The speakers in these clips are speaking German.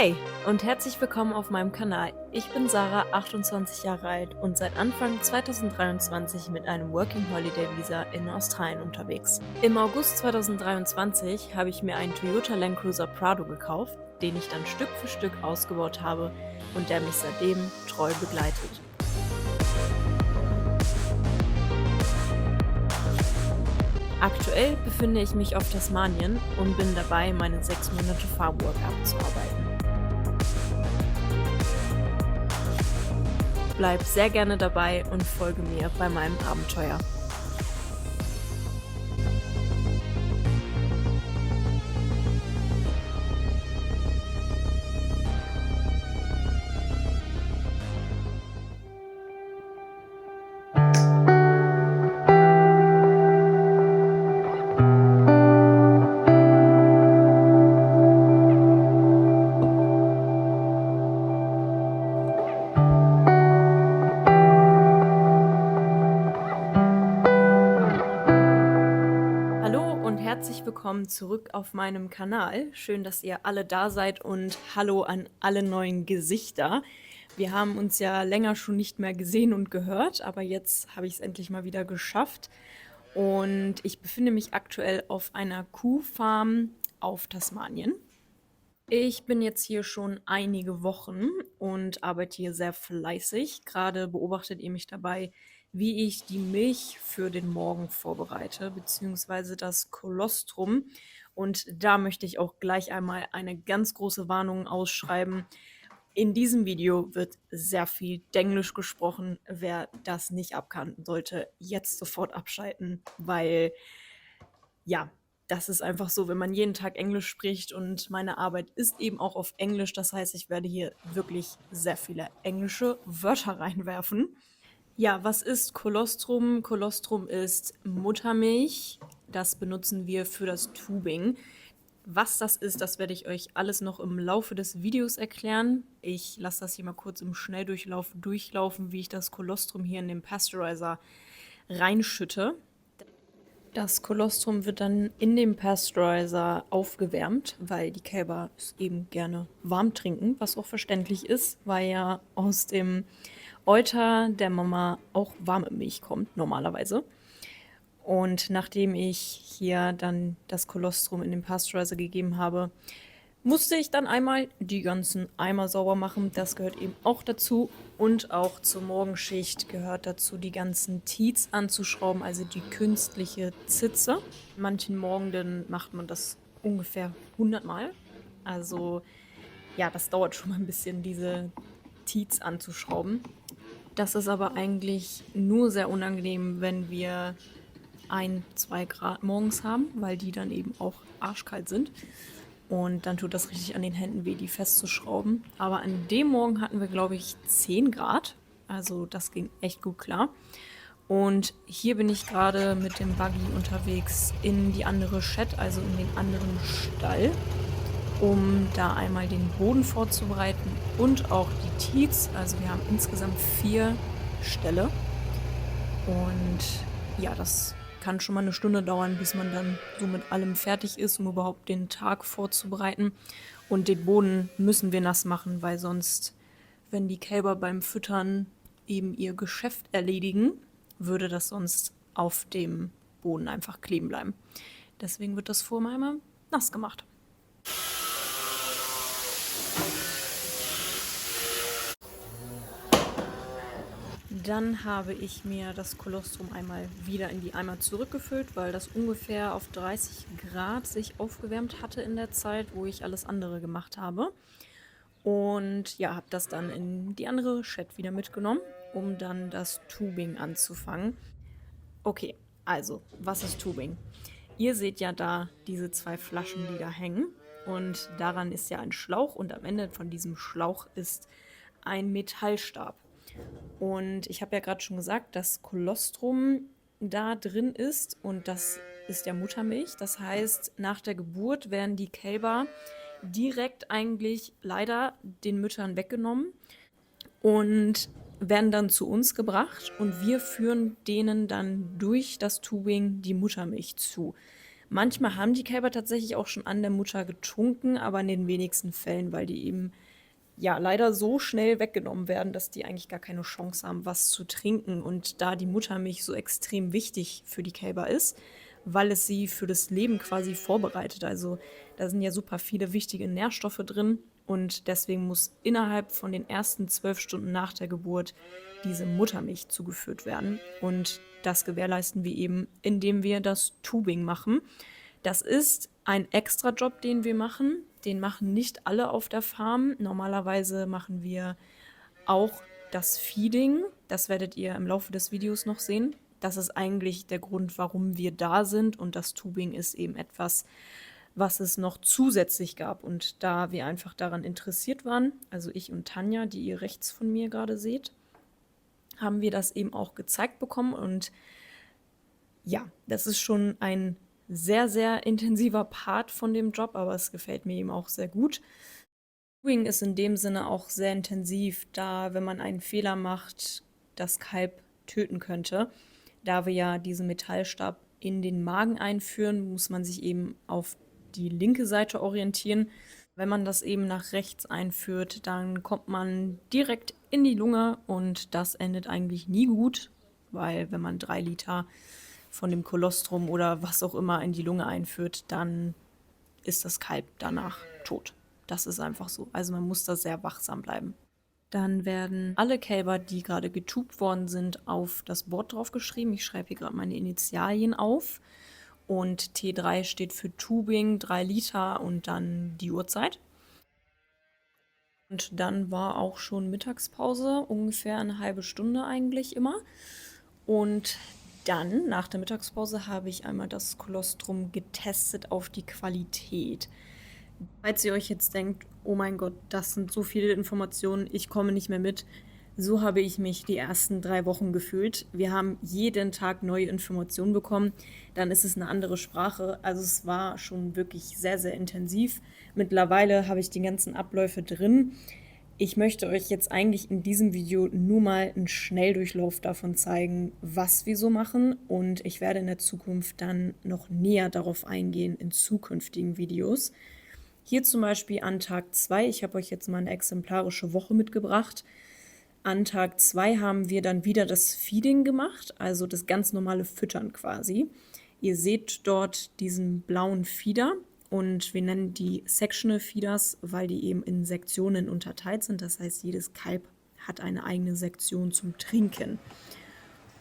Hey und herzlich willkommen auf meinem Kanal. Ich bin Sarah, 28 Jahre alt und seit Anfang 2023 mit einem Working Holiday Visa in Australien unterwegs. Im August 2023 habe ich mir einen Toyota Land Cruiser Prado gekauft, den ich dann Stück für Stück ausgebaut habe und der mich seitdem treu begleitet. Aktuell befinde ich mich auf Tasmanien und bin dabei, meine 6 Monate Farmwork abzuarbeiten. Bleib sehr gerne dabei und folge mir bei meinem Abenteuer. Hallo und herzlich willkommen zurück auf meinem Kanal. Schön, dass ihr alle da seid und hallo an alle neuen Gesichter. Wir haben uns ja länger schon nicht mehr gesehen und gehört, aber jetzt habe ich es endlich mal wieder geschafft. Und ich befinde mich aktuell auf einer Kuhfarm auf Tasmanien. Ich bin jetzt hier schon einige Wochen und arbeite hier sehr fleißig. Gerade beobachtet ihr mich dabei, wie ich die Milch für den Morgen vorbereite, beziehungsweise das Kolostrum. Und da möchte ich auch gleich einmal eine ganz große Warnung ausschreiben. In diesem Video wird sehr viel Denglisch gesprochen. Wer das nicht abkann, sollte jetzt sofort abschalten, weil ja, das ist einfach so, wenn man jeden Tag Englisch spricht und meine Arbeit ist eben auch auf Englisch. Das heißt, ich werde hier wirklich sehr viele englische Wörter reinwerfen. Ja, was ist Kolostrum? Kolostrum ist Muttermilch. Das benutzen wir für das Tubing. Was das ist, das werde ich euch alles noch im Laufe des Videos erklären. Ich lasse das hier mal kurz im Schnelldurchlauf durchlaufen, wie ich das Kolostrum hier in den Pasteurizer reinschütte. Das Kolostrum wird dann in dem Pasteurizer aufgewärmt, weil die Kälber es eben gerne warm trinken, was auch verständlich ist, weil ja aus dem Euter der Mama auch warme Milch kommt, normalerweise. Und nachdem ich hier dann das Kolostrum in den Pasteurizer gegeben habe, musste ich dann einmal die ganzen Eimer sauber machen. Das gehört eben auch dazu. Und auch zur Morgenschicht gehört dazu, die ganzen Teats anzuschrauben, also die künstliche Zitze. Manchen Morgenden macht man das ungefähr 100 Mal. Also ja, das dauert schon mal ein bisschen, diese Teats anzuschrauben. Das ist aber eigentlich nur sehr unangenehm, wenn wir 1, 2 Grad morgens haben, weil die dann eben auch arschkalt sind. Und dann tut das richtig an den Händen weh, die festzuschrauben. Aber an dem Morgen hatten wir, glaube ich, 10 Grad. Also das ging echt gut klar. Und hier bin ich gerade mit dem Buggy unterwegs in die andere Shed, also in den anderen Stall, um da einmal den Boden vorzubereiten und auch die Teats. Also wir haben insgesamt 4 Ställe. Und ja, das kann schon mal eine Stunde dauern, bis man dann so mit allem fertig ist, um überhaupt den Tag vorzubereiten. Und den Boden müssen wir nass machen, weil sonst, wenn die Kälber beim Füttern eben ihr Geschäft erledigen, würde das sonst auf dem Boden einfach kleben bleiben. Deswegen wird das vorher einmal nass gemacht. Dann habe ich mir das Kolostrum einmal wieder in die Eimer zurückgefüllt, weil das ungefähr auf 30 Grad sich aufgewärmt hatte in der Zeit, wo ich alles andere gemacht habe. Und ja, habe das dann in die andere Shed wieder mitgenommen, um dann das Tubing anzufangen. Okay, also, was ist Tubing? Ihr seht ja da diese 2 Flaschen, die da hängen. Und daran ist ja ein Schlauch und am Ende von diesem Schlauch ist ein Metallstab. Und ich habe ja gerade schon gesagt, dass Kolostrum da drin ist und das ist ja Muttermilch. Das heißt, nach der Geburt werden die Kälber direkt eigentlich leider den Müttern weggenommen und werden dann zu uns gebracht und wir führen denen dann durch das Tubing die Muttermilch zu. Manchmal haben die Kälber tatsächlich auch schon an der Mutter getrunken, aber in den wenigsten Fällen, weil die eben ja leider so schnell weggenommen werden, dass die eigentlich gar keine Chance haben, was zu trinken. Und da die Muttermilch so extrem wichtig für die Kälber ist, weil es sie für das Leben quasi vorbereitet. Also da sind ja super viele wichtige Nährstoffe drin und deswegen muss innerhalb von den ersten 12 Stunden nach der Geburt diese Muttermilch zugeführt werden. Und das gewährleisten wir eben, indem wir das Tubing machen. Das ist ein Extrajob, den wir machen. Den machen nicht alle auf der Farm. Normalerweise machen wir auch das Feeding. Das werdet ihr im Laufe des Videos noch sehen. Das ist eigentlich der Grund, warum wir da sind. Und das Tubing ist eben etwas, was es noch zusätzlich gab. Und da wir einfach daran interessiert waren, also ich und Tanja, die ihr rechts von mir gerade seht, haben wir das eben auch gezeigt bekommen. Und ja, das ist schon ein sehr, sehr intensiver Part von dem Job, aber es gefällt mir eben auch sehr gut. Tubing ist in dem Sinne auch sehr intensiv, da wenn man einen Fehler macht, das Kalb töten könnte. Da wir ja diesen Metallstab in den Magen einführen, muss man sich eben auf die linke Seite orientieren. Wenn man das eben nach rechts einführt, dann kommt man direkt in die Lunge und das endet eigentlich nie gut, weil wenn man 3 Liter von dem Kolostrum oder was auch immer in die Lunge einführt, dann ist das Kalb danach tot. Das ist einfach so. Also man muss da sehr wachsam bleiben. Dann werden alle Kälber, die gerade getubt worden sind, auf das Board draufgeschrieben. Ich schreibe hier gerade meine Initialien auf. Und T3 steht für Tubing, 3 Liter und dann die Uhrzeit. Und dann war auch schon Mittagspause, ungefähr eine halbe Stunde eigentlich immer. Und dann, nach der Mittagspause, habe ich einmal das Kolostrum getestet auf die Qualität. Falls ihr euch jetzt denkt, oh mein Gott, das sind so viele Informationen, ich komme nicht mehr mit. So habe ich mich die ersten 3 Wochen gefühlt. Wir haben jeden Tag neue Informationen bekommen. Dann ist es eine andere Sprache. Also es war schon wirklich sehr, sehr intensiv. Mittlerweile habe ich die ganzen Abläufe drin. Ich möchte euch jetzt eigentlich in diesem Video nur mal einen Schnelldurchlauf davon zeigen, was wir so machen. Und ich werde in der Zukunft dann noch näher darauf eingehen in zukünftigen Videos. Hier zum Beispiel an Tag 2, ich habe euch jetzt mal eine exemplarische Woche mitgebracht. An Tag 2 haben wir dann wieder das Feeding gemacht, also das ganz normale Füttern quasi. Ihr seht dort diesen blauen Feeder und wir nennen die Sectional Feeders, weil die eben in Sektionen unterteilt sind. Das heißt, jedes Kalb hat eine eigene Sektion zum Trinken.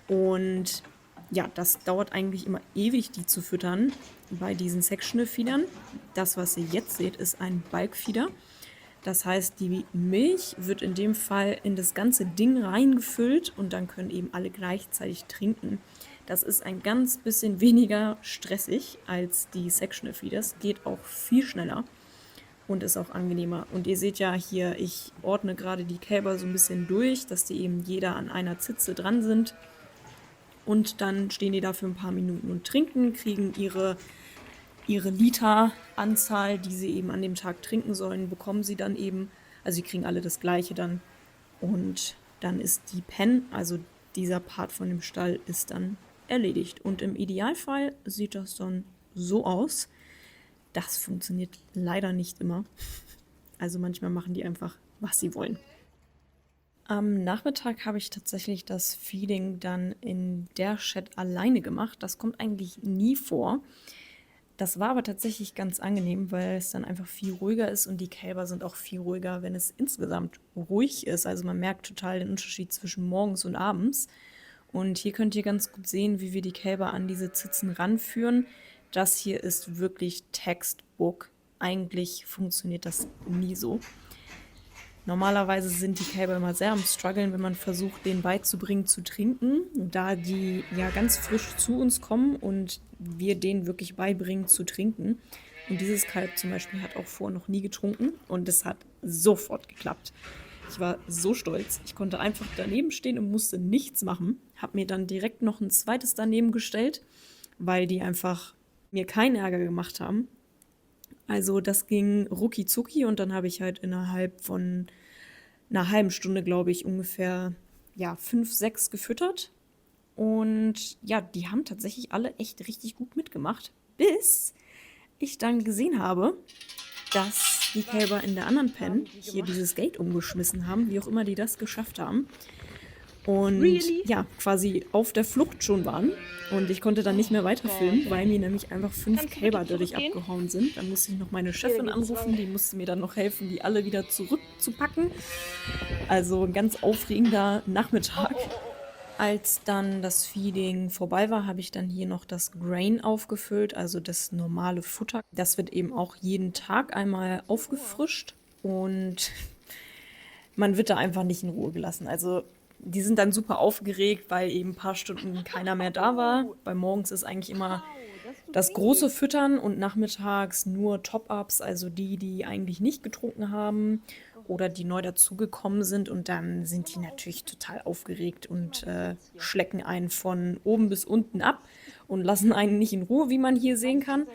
Und ja, das dauert eigentlich immer ewig, die zu füttern bei diesen Sectional Feedern. Das, was ihr jetzt seht, ist ein Bulk Feeder. Das heißt, die Milch wird in dem Fall in das ganze Ding reingefüllt und dann können eben alle gleichzeitig trinken. Das ist ein ganz bisschen weniger stressig als die Sectional Feeders, geht auch viel schneller und ist auch angenehmer. Und ihr seht ja hier, ich ordne gerade die Kälber so ein bisschen durch, dass die eben jeder an einer Zitze dran sind. Und dann stehen die da für ein paar Minuten und trinken, kriegen ihre Literanzahl, die sie eben an dem Tag trinken sollen, bekommen sie dann eben. Also sie kriegen alle das Gleiche dann. Und dann ist die Pen, also dieser Part von dem Stall, ist dann erledigt. Und im Idealfall sieht das dann so aus. Das funktioniert leider nicht immer. Also manchmal machen die einfach, was sie wollen. Am Nachmittag habe ich tatsächlich das Feeding dann in der Shed alleine gemacht. Das kommt eigentlich nie vor. Das war aber tatsächlich ganz angenehm, weil es dann einfach viel ruhiger ist und die Kälber sind auch viel ruhiger, wenn es insgesamt ruhig ist. Also man merkt total den Unterschied zwischen morgens und abends. Und hier könnt ihr ganz gut sehen, wie wir die Kälber an diese Zitzen ranführen. Das hier ist wirklich Textbook. Eigentlich funktioniert das nie so. Normalerweise sind die Kälber immer sehr am Struggeln, wenn man versucht, denen beizubringen zu trinken, da die ja ganz frisch zu uns kommen und wir denen wirklich beibringen zu trinken. Und dieses Kalb zum Beispiel hat auch vorher noch nie getrunken und es hat sofort geklappt. Ich war so stolz. Ich konnte einfach daneben stehen und musste nichts machen. Habe mir dann direkt noch ein zweites daneben gestellt, weil die einfach mir keinen Ärger gemacht haben. Also das ging rucki zucki und dann habe ich halt innerhalb von einer halben Stunde, glaube ich, ungefähr 5, 6 gefüttert. Und ja, die haben tatsächlich alle echt richtig gut mitgemacht. bis ich dann gesehen habe, dass die Kälber in der anderen Pen hier dieses Gate umgeschmissen haben, wie auch immer die das geschafft haben. Und ja, quasi auf der Flucht schon waren. Und ich konnte dann nicht mehr weiterfilmen, weil mir nämlich einfach 5 Kälber dadurch abgehauen sind. Dann musste ich noch meine Chefin anrufen, die musste mir dann noch helfen, die alle wieder zurückzupacken. Also ein ganz aufregender Nachmittag. Als dann das Feeding vorbei war, habe ich dann hier noch das Grain aufgefüllt, also das normale Futter. Das wird eben auch jeden Tag einmal aufgefrischt und man wird da einfach nicht in Ruhe gelassen. Also die sind dann super aufgeregt, weil eben ein paar Stunden keiner mehr da war. Bei morgens ist eigentlich immer das große Füttern und nachmittags nur Top-Ups, also die, die eigentlich nicht getrunken haben oder die neu dazugekommen sind. Und dann sind die natürlich total aufgeregt und schlecken einen von oben bis unten ab und lassen einen nicht in Ruhe, wie man hier sehen kann.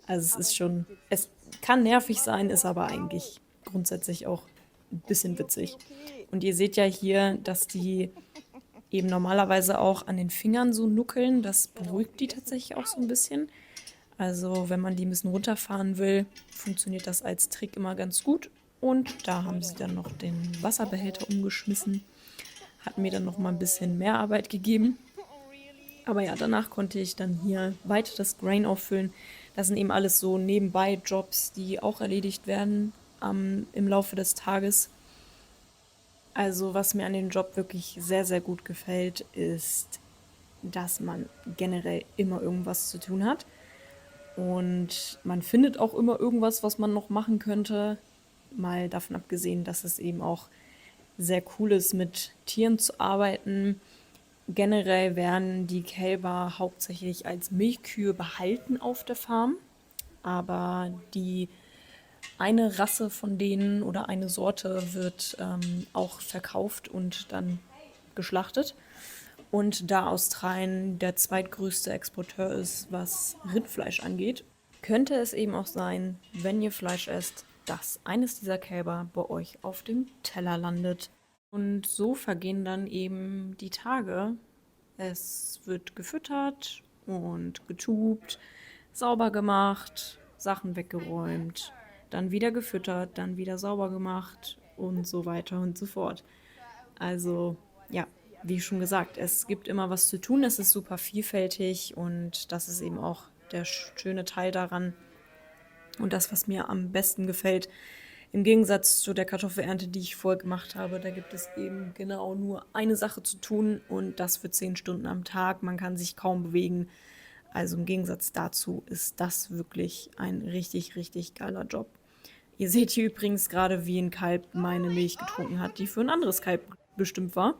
Also es ist schon, es kann nervig sein, ist aber eigentlich grundsätzlich auch ein bisschen witzig. Und ihr seht ja hier, dass die eben normalerweise auch an den Fingern so nuckeln. Das beruhigt die tatsächlich auch so ein bisschen. Also wenn man die ein bisschen runterfahren will, funktioniert das als Trick immer ganz gut. Und da haben sie dann noch den Wasserbehälter umgeschmissen. Hat mir dann noch mal ein bisschen mehr Arbeit gegeben. Aber ja, danach konnte ich dann hier weiter das Grain auffüllen. Das sind eben alles so nebenbei Jobs, die auch erledigt werden im Laufe des Tages. Also was mir an dem Job wirklich sehr, sehr gut gefällt, ist, dass man generell immer irgendwas zu tun hat. Und man findet auch immer irgendwas, was man noch machen könnte. Mal davon abgesehen, dass es eben auch sehr cool ist, mit Tieren zu arbeiten. Generell werden die Kälber hauptsächlich als Milchkühe behalten auf der Farm. Aber die eine Rasse von denen oder eine Sorte wird auch verkauft und dann geschlachtet. Und da Australien der zweitgrößte Exporteur ist, was Rindfleisch angeht, könnte es eben auch sein, wenn ihr Fleisch esst, dass eines dieser Kälber bei euch auf dem Teller landet. Und so vergehen dann eben die Tage. Es wird gefüttert und getubt, sauber gemacht, Sachen weggeräumt, dann wieder gefüttert, dann wieder sauber gemacht und so weiter und so fort. Also ja, wie schon gesagt, es gibt immer was zu tun, es ist super vielfältig und das ist eben auch der schöne Teil daran und das, was mir am besten gefällt. Im Gegensatz zu der Kartoffelernte, die ich vorher gemacht habe, da gibt es eben genau nur eine Sache zu tun und das für 10 Stunden am Tag. Man kann sich kaum bewegen. Also im Gegensatz dazu ist das wirklich ein richtig, richtig geiler Job. Ihr seht hier übrigens gerade, wie ein Kalb meine Milch getrunken hat, die für ein anderes Kalb bestimmt war.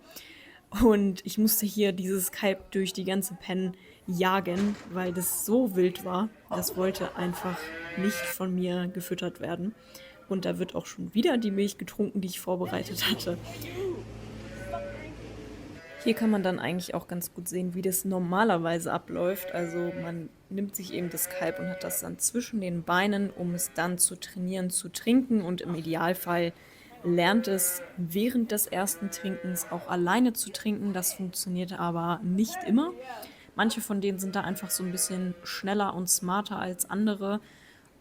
Und ich musste hier dieses Kalb durch die ganze Pen jagen, weil das so wild war. Das wollte einfach nicht von mir gefüttert werden. Und da wird auch schon wieder die Milch getrunken, die ich vorbereitet hatte. Hier kann man dann eigentlich auch ganz gut sehen, wie das normalerweise abläuft. Also man nimmt sich eben das Kalb und hat das dann zwischen den Beinen, um es dann zu trainieren, zu trinken. Und im Idealfall lernt es während des ersten Trinkens auch alleine zu trinken. Das funktioniert aber nicht immer. Manche von denen sind da einfach so ein bisschen schneller und smarter als andere.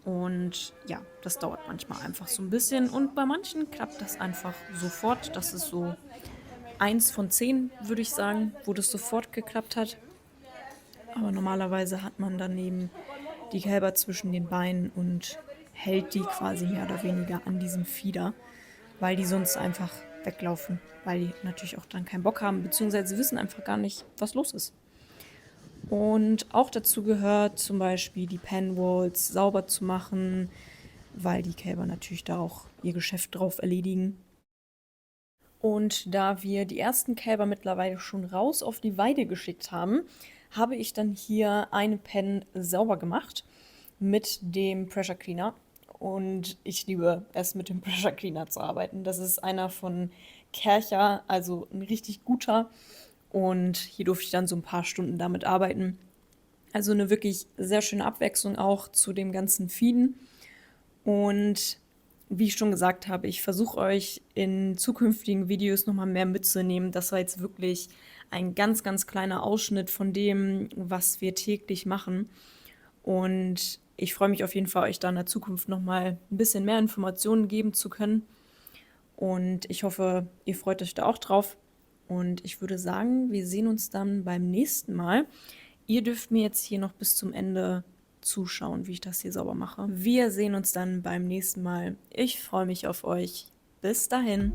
Und ja, das dauert manchmal einfach so ein bisschen. Und bei manchen klappt das einfach sofort. Das ist so 1 von 10, würde ich sagen, wo das sofort geklappt hat. Aber normalerweise hat man dann eben die Kälber zwischen den Beinen und hält die quasi mehr oder weniger an diesem Fieder, weil die sonst einfach weglaufen, weil die natürlich auch dann keinen Bock haben, beziehungsweise wissen einfach gar nicht, was los ist. Und auch dazu gehört zum Beispiel die Penwalls sauber zu machen, weil die Kälber natürlich da auch ihr Geschäft drauf erledigen. Und da wir die ersten Kälber mittlerweile schon raus auf die Weide geschickt haben, habe ich dann hier eine Pen sauber gemacht mit dem Pressure Cleaner. Und ich liebe es, mit dem Pressure Cleaner zu arbeiten. Das ist einer von Kärcher, also ein richtig guter. Und hier durfte ich dann so ein paar Stunden damit arbeiten. Also eine wirklich sehr schöne Abwechslung auch zu dem ganzen Feeden. Und wie ich schon gesagt habe, ich versuche euch in zukünftigen Videos nochmal mehr mitzunehmen. Das war jetzt wirklich ein ganz, ganz kleiner Ausschnitt von dem, was wir täglich machen. Und ich freue mich auf jeden Fall, euch da in der Zukunft nochmal ein bisschen mehr Informationen geben zu können. Und ich hoffe, ihr freut euch da auch drauf. Und ich würde sagen, wir sehen uns dann beim nächsten Mal. Ihr dürft mir jetzt hier noch bis zum Ende zuschauen, wie ich das hier sauber mache. Wir sehen uns dann beim nächsten Mal. Ich freue mich auf euch. Bis dahin.